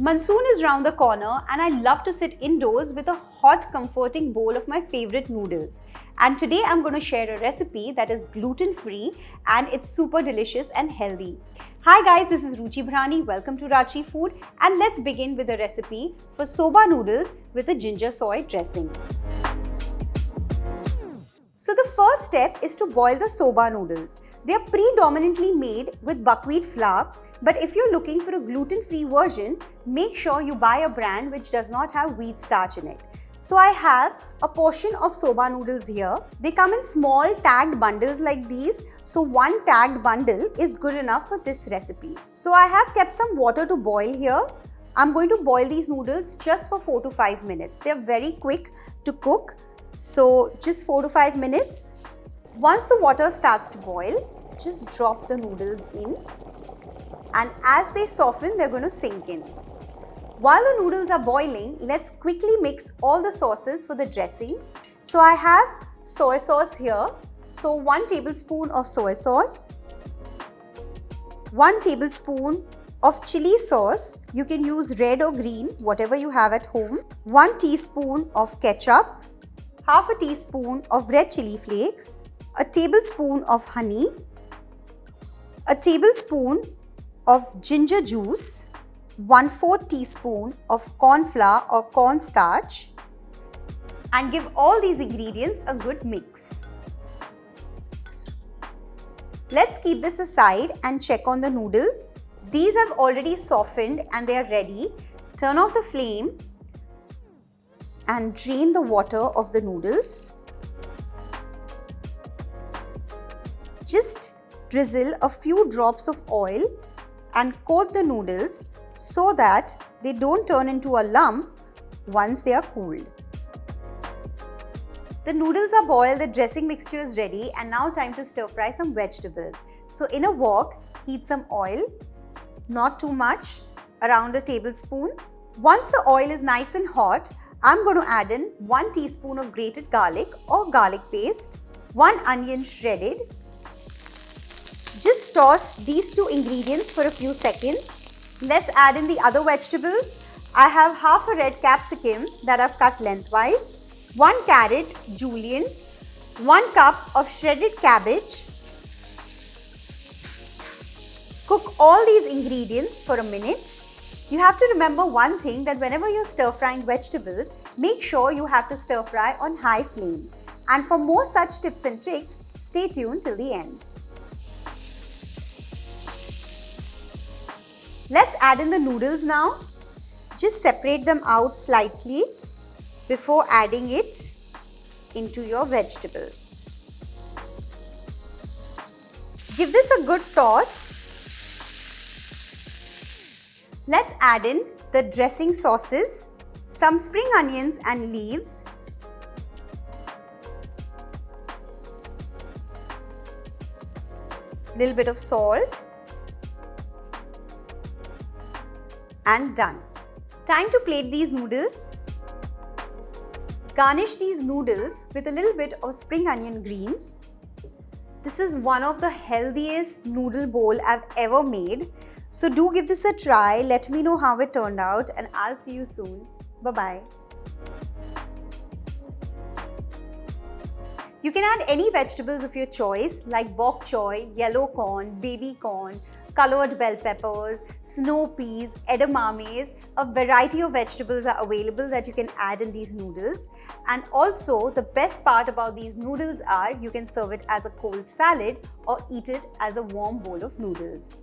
Monsoon is round the corner and I love to sit indoors with a hot, comforting bowl of my favorite noodles. And today I'm going to share a recipe that is gluten-free and it's super delicious and healthy. Hi guys, this is Ruchi. Welcome to Rajshri Food and let's begin with a recipe for soba noodles with a ginger soy dressing. So the first step is to boil the soba noodles. They are predominantly made with buckwheat flour, but if you're looking for a gluten-free version, make sure you buy a brand which does not have wheat starch in it. So I have a portion of soba noodles here. They come in small tagged bundles like these. So one tagged bundle is good enough for this recipe. So I have kept some water to boil here. I'm going to boil these noodles just for 4 to 5 minutes. They're very quick to cook. So just 4 to 5 minutes. Once the water starts to boil, just drop the noodles in. And as they soften, they're going to sink in. While the noodles are boiling, let's quickly mix all the sauces for the dressing. So I have soy sauce here. So 1 tablespoon of soy sauce, 1 tablespoon of chilli sauce. You can use red or green, whatever you have at home. 1 teaspoon of ketchup, half a teaspoon of red chilli flakes, a tablespoon of honey, a tablespoon of ginger juice, 1/4 teaspoon of corn flour or cornstarch, and give all these ingredients a good mix. Let's keep this aside and check on the noodles. These have already softened and they are ready. Turn off the flame and drain the water of the noodles. Just drizzle a few drops of oil and coat the noodles so that they don't turn into a lump once they are cooled. The noodles are boiled, the dressing mixture is ready, and now time to stir fry some vegetables. So in a wok, heat some oil, not too much, around a tablespoon. Once the oil is nice and hot, I'm going to add in 1 teaspoon of grated garlic or garlic paste, 1 onion shredded. Just toss these 2 ingredients for a few seconds. Let's add in the other vegetables. I have half a red capsicum that I've cut lengthwise, 1 carrot julienne, 1 cup of shredded cabbage. Cook all these ingredients for a minute. You have to remember one thing, that whenever you're stir frying vegetables, make sure you have to stir fry on high flame. And for more such tips and tricks, stay tuned till the end. Let's add in the noodles now. Just separate them out slightly before adding it into your vegetables. Give this a good toss. Let's add in the dressing sauces, some spring onions and leaves, little bit of salt, and done. Time to plate these noodles. Garnish these noodles with a little bit of spring onion greens. This is one of the healthiest noodle bowl I've ever made. So do give this a try. Let me know how it turned out and I'll see you soon. Bye-bye. You can add any vegetables of your choice like bok choy, yellow corn, baby corn, colored bell peppers, snow peas, edamames. A variety of vegetables are available that you can add in these noodles. And also the best part about these noodles are you can serve it as a cold salad or eat it as a warm bowl of noodles.